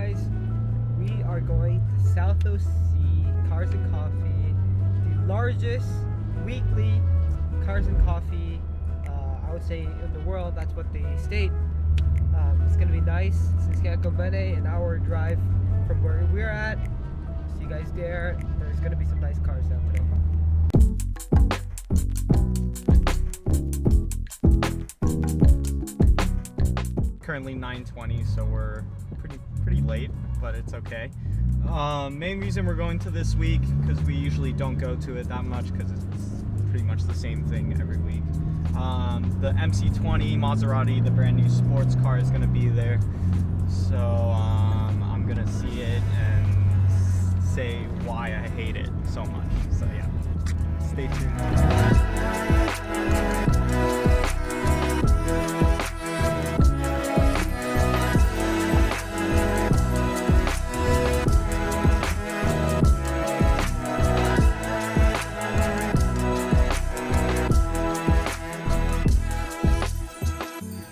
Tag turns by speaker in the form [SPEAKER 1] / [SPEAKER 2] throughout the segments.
[SPEAKER 1] guys, we are going to South OC Cars and Coffee, the largest weekly Cars and Coffee, I would say in the world. That's what they state. It's gonna be nice. Since Clemente, an hour drive from where we're at. See you guys there. There's gonna be some nice cars out today.
[SPEAKER 2] Currently 9:20, so we're pretty late, but it's okay. Main reason we're going to this week, because we usually don't go to it that much because it's pretty much the same thing every week. The MC20 Maserati, the brand new sports car, is going to be there, so I'm going to see it and say why I hate it so much. So yeah, stay tuned.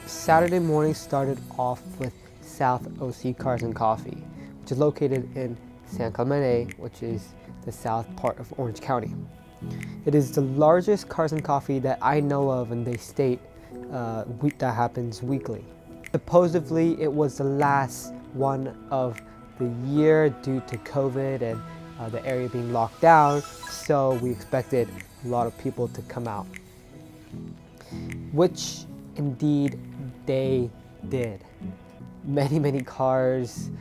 [SPEAKER 1] Saturday morning started off with South OC Cars and Coffee, which is located in San Clemente, which is the south part of Orange County. It is the largest Cars and Coffee that I know of in the state that happens weekly. Supposedly, it was the last one of the year due to COVID and the area being locked down, so we expected a lot of people to come out, which indeed they did. Many cars,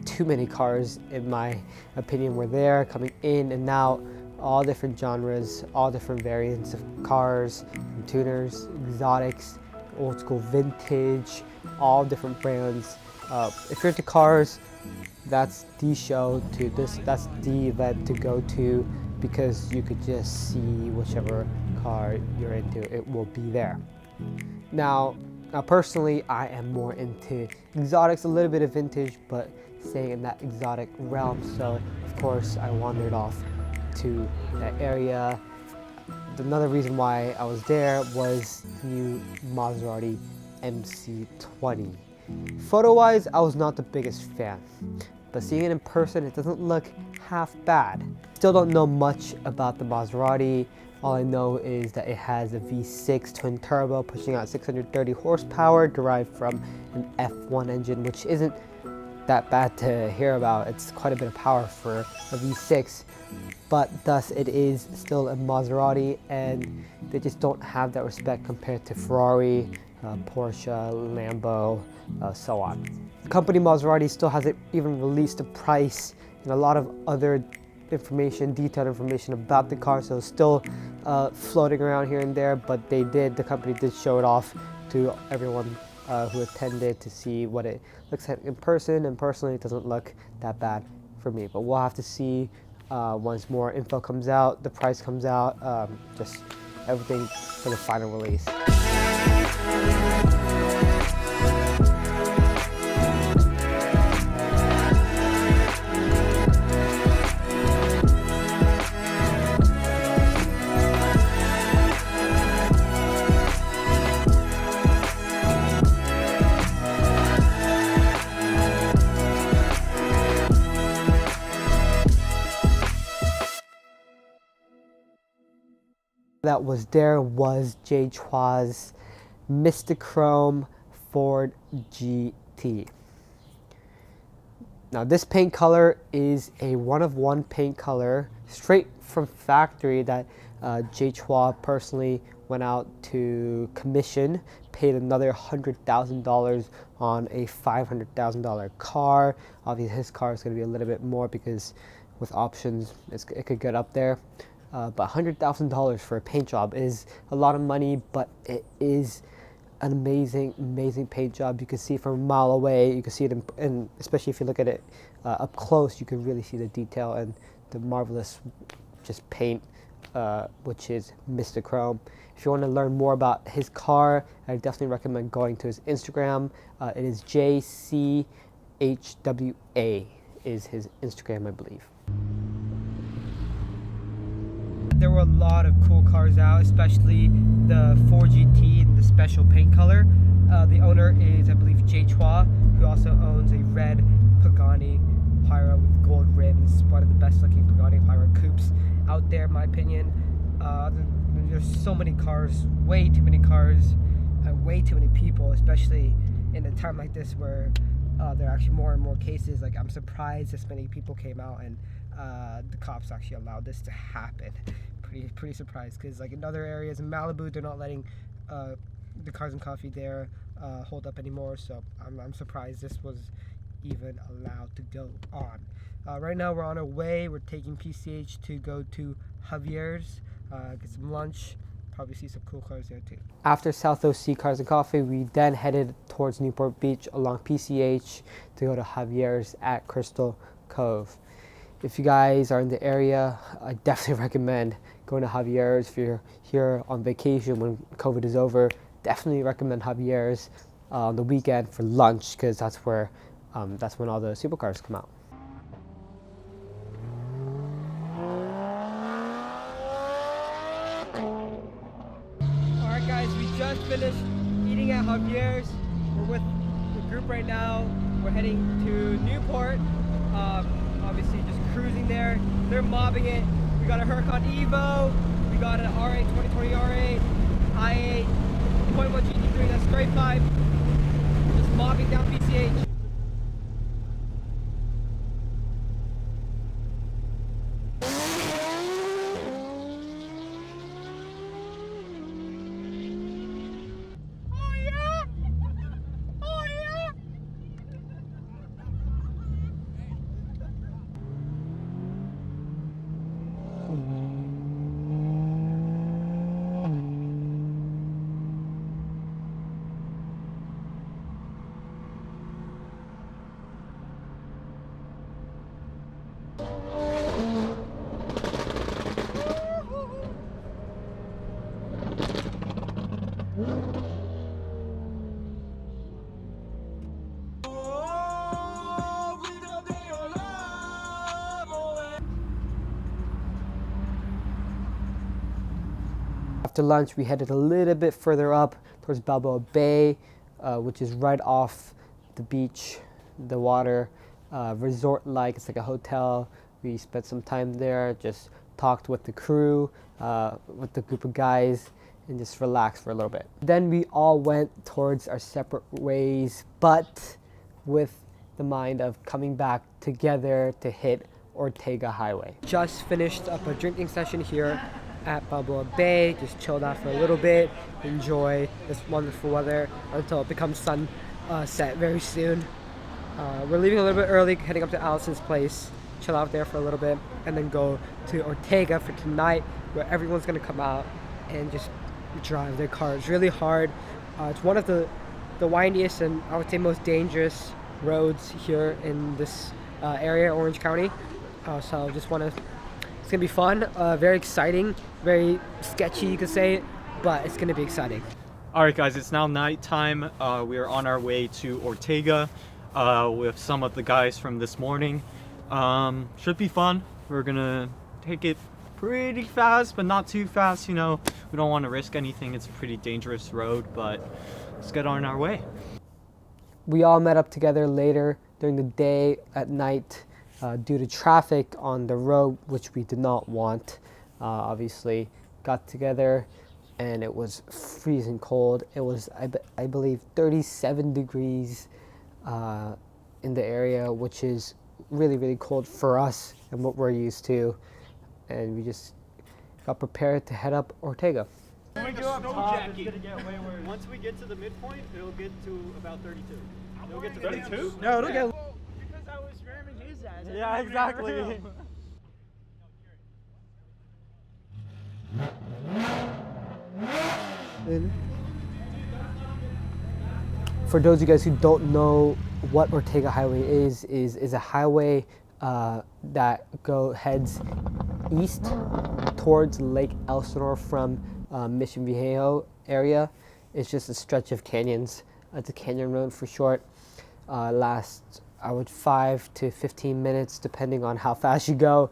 [SPEAKER 1] too many cars in my opinion, were there, coming in and out, all different genres, all different variants of cars, from tuners, exotics, old school vintage, all different brands. If you're into cars, that's the show to this, that's the event to go to, because you could just see whichever car you're into, it will be there. Now personally, I am more into exotics, a little bit of vintage, but staying in that exotic realm. So of course I wandered off to that area. Another reason why I was there was the new Maserati MC20. Photo-wise, I was not the biggest fan, but seeing it in person, it doesn't look half bad. Still don't know much about the Maserati. All I know is that it has a V6 twin turbo pushing out 630 horsepower derived from an F1 engine, which isn't that bad to hear about. It's quite a bit of power for a V6, but thus it is still a Maserati, and they just don't have that respect compared to Ferrari, Porsche, Lambo, so on. The company Maserati still hasn't even released a price and a lot of other information, detailed information about the car, so it's still floating around here and there, but the company did show it off to everyone who attended to see what it looks like in person, and personally it doesn't look that bad for me, but we'll have to see once more info comes out, the price comes out, just everything for the final release. That was there was Jay Chua's Mr. Chrome Ford GT. Now this paint color is a one-of-one paint color, straight from factory, that Jay Chua personally went out to commission, paid another $100,000 on a $500,000 car. Obviously his car is going to be a little bit more because with options it could get up there. But $100,000 for a paint job is a lot of money, but it is an amazing paint job. You can see from a mile away, you can see it, and especially if you look at it up close, you can really see the detail and the marvelous just paint, which is Mr. Chrome. If you want to learn more about his car, I definitely recommend going to his Instagram. It is JCHWA is his Instagram, I believe. There were a lot of cool cars out, especially the Ford GT in the special paint color. The owner is, I believe, Jay Chua, who also owns a red Pagani Pyro with gold rims, one of the best looking Pagani Pyro coupes out there in my opinion. There's so many cars, way too many cars, and way too many people, especially in a time like this where there are actually more and more cases. Like, I'm surprised this many people came out and the cops actually allowed this to happen. Pretty surprised, because like in other areas in Malibu, they're not letting the Cars and Coffee there hold up anymore. So I'm surprised this was even allowed to go on. Right now we're on our way. We're taking PCH to go to Javiers, get some lunch, probably see some cool cars there too. After South OC Cars and Coffee, we then headed towards Newport Beach along PCH to go to Javiers at Crystal Cove. If you guys are in the area, I definitely recommend going to Javiers. If you're here on vacation when COVID is over, definitely recommend Javiers on the weekend for lunch, because that's when all the supercars come out. Alright guys, we just finished eating at Javiers. We're with the group right now. We're heading to Newport. Obviously just cruising there. They're mobbing it. We got a Huracan Evo. We got an R8 2020 R8, i8, 0.1 GT3, that's straight 5. Just mobbing down PCH. After lunch, we headed a little bit further up towards Boca Bay, which is right off the beach, the water, resort-like. It's like a hotel. We spent some time there, just talked with the crew, with the group of guys, and just relaxed for a little bit. Then we all went towards our separate ways, but with the mind of coming back together to hit Ortega Highway. Just finished up a drinking session here at Boca Bay, just chilled out for a little bit, enjoy this wonderful weather until it becomes sunset very soon. We're leaving a little bit early, heading up to Allison's place, chill out there for a little bit, and then go to Ortega for tonight, where everyone's gonna come out and just drive their cars really hard. It's one of the windiest and I would say most dangerous roads here in this area, Orange County. So just want to. It's gonna be fun, very exciting, very sketchy, you could say, but it's gonna be exciting.
[SPEAKER 2] All right, guys, it's now nighttime. We are on our way to Ortega with some of the guys from this morning. Should be fun. We're gonna take it pretty fast, but not too fast. You know, we don't want to risk anything. It's a pretty dangerous road, but let's get on our way.
[SPEAKER 1] We all met up together later during the day at night. Due to traffic on the road, which we did not want, obviously, got together, and it was freezing cold. It was, I believe, 37 degrees in the area, which is really, really cold for us and what we're used to. And we just got prepared to head up Ortega.
[SPEAKER 2] When we go up top, it's gonna get way worse. Once we get to the midpoint, it'll get to about 32. It'll get to 32?
[SPEAKER 3] No, it'll get.
[SPEAKER 4] Because I was ramming his ass.
[SPEAKER 2] Yeah, exactly.
[SPEAKER 1] For those of you guys who don't know what Ortega Highway is a highway that heads east towards Lake Elsinore from Mission Viejo area. It's just a stretch of canyons. It's a canyon road for short. Lasts, I would 5 to 15 minutes depending on how fast you go.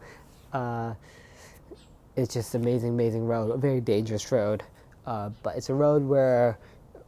[SPEAKER 1] It's just amazing road, a very dangerous road. But it's a road where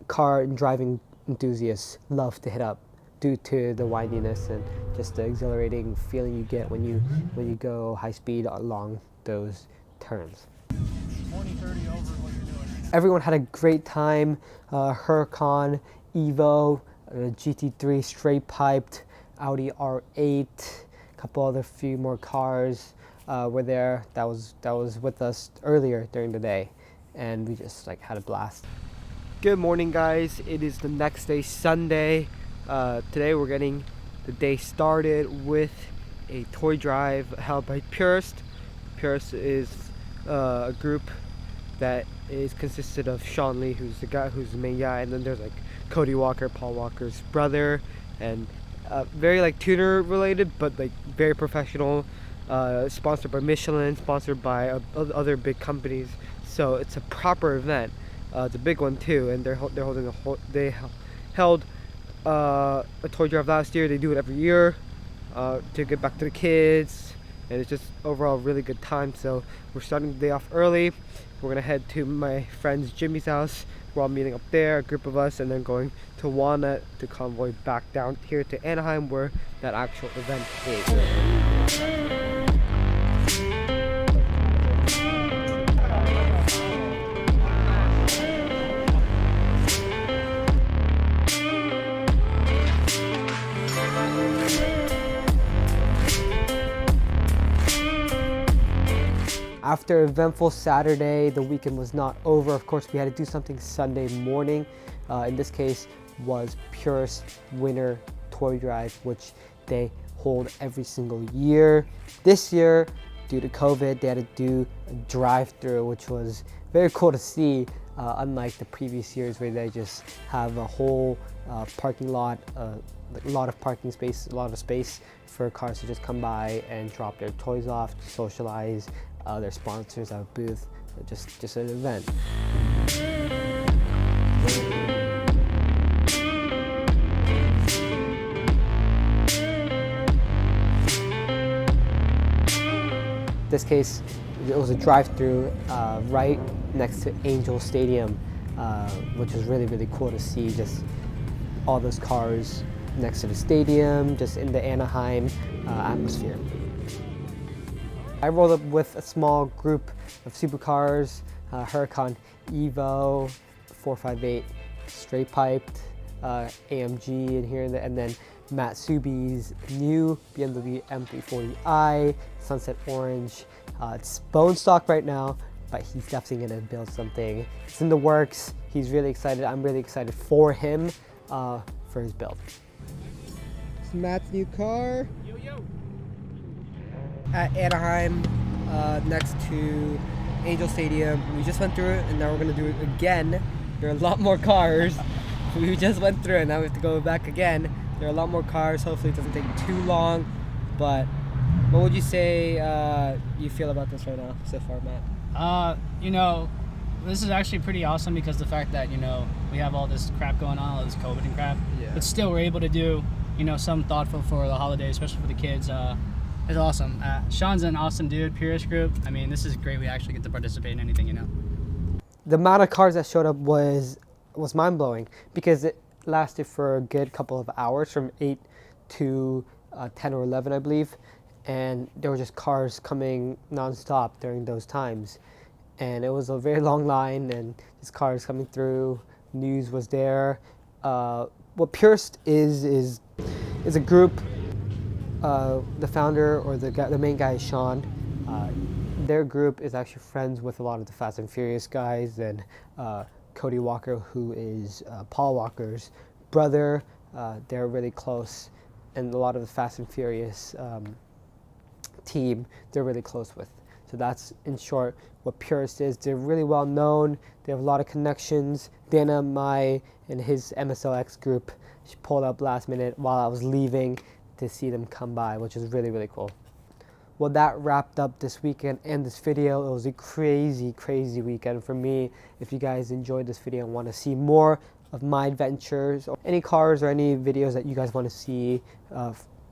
[SPEAKER 1] car and driving enthusiasts love to hit up due to the windiness and just the exhilarating feeling you get when you go high speed along those turns.
[SPEAKER 4] 20-30 over what you're doing.
[SPEAKER 1] Everyone had a great time. Huracan, Evo, GT3 straight piped, Audi R8, a couple other few more cars were there that was with us earlier during the day, and we just like had a blast. Good morning, guys. It is the next day, Sunday. Today we're getting the day started with a toy drive held by Purist. Purist is a group that is consisted of Sean Lee, who's the main guy, and then there's like Cody Walker, Paul Walker's brother, and very like tuner related, but like very professional. Sponsored by Michelin, sponsored by other big companies. So it's a proper event. It's a big one too, and they held a toy drive last year. They do it every year to get back to the kids, and it's just overall a really good time. So we're starting the day off early. We're gonna head to my friend's Jimmy's house. We're all meeting up there, a group of us, and then going to Walnut to convoy back down here to Anaheim, where that actual event is. After eventful Saturday, the weekend was not over. Of course, we had to do something Sunday morning. In this case, was Purist Winter Toy Drive, which they hold every single year. This year, due to COVID, they had to do a drive-through, which was very cool to see. Unlike the previous years, where they just have a whole parking lot, a lot of parking space, a lot of space for cars to just come by and drop their toys off, to socialize. Their sponsors have a booth, just an event. This case, it was a drive-through right next to Angel Stadium, which was really, really cool to see. Just all those cars next to the stadium, just in the Anaheim atmosphere. I rolled up with a small group of supercars, Huracan Evo, 458 straight piped, AMG in here, and then Matt Subi's new BMW M340i, Sunset Orange. It's bone stock right now, but he's definitely gonna build something. It's in the works. He's really excited. I'm really excited for him, for his build. It's Matt's new car.
[SPEAKER 4] Yo, yo.
[SPEAKER 1] At Anaheim, next to Angel Stadium. We just went through it, and now we're gonna do it again. There are a lot more cars. We just went through it, now we have to go back again. There are a lot more cars. Hopefully it doesn't take too long. But what would you say you feel about this right now so far, Matt?
[SPEAKER 3] You know, this is actually pretty awesome because the fact that, you know, we have all this crap going on, all this COVID and crap, but still we're able to do, you know, something thoughtful for the holidays, especially for the kids. It's awesome. Sean's an awesome dude, Purist Group. I mean, this is great. We actually get to participate in anything, you know.
[SPEAKER 1] The amount of cars that showed up was mind-blowing, because it lasted for a good couple of hours, from 8 to 10 or 11, I believe. And there were just cars coming non-stop during those times. And it was a very long line, and just cars coming through. News was there. What Purist is a group. The founder, or the main guy, is Sean. Their group is actually friends with a lot of the Fast and Furious guys, and Cody Walker, who is Paul Walker's brother. They're really close, and a lot of the Fast and Furious team they're really close with. So that's, in short, what Purist is. They're really well known. They have a lot of connections. Dana Mai and his MSLX group, she pulled up last minute while I was leaving to see them come by, which is really, really cool. Well, that wrapped up this weekend and this video. It was a crazy, crazy weekend for me. If you guys enjoyed this video and want to see more of my adventures, or any cars or any videos that you guys want to see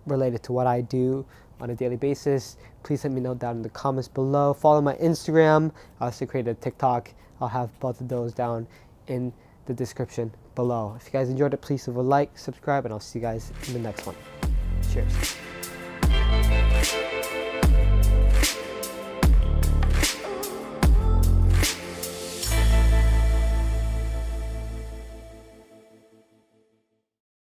[SPEAKER 1] related to what I do on a daily basis, please let me know down in the comments below. Follow my Instagram. I also created a TikTok. I'll have both of those down in the description below. If you guys enjoyed it, please leave a like, subscribe, and I'll see you guys in the next one. Cheers.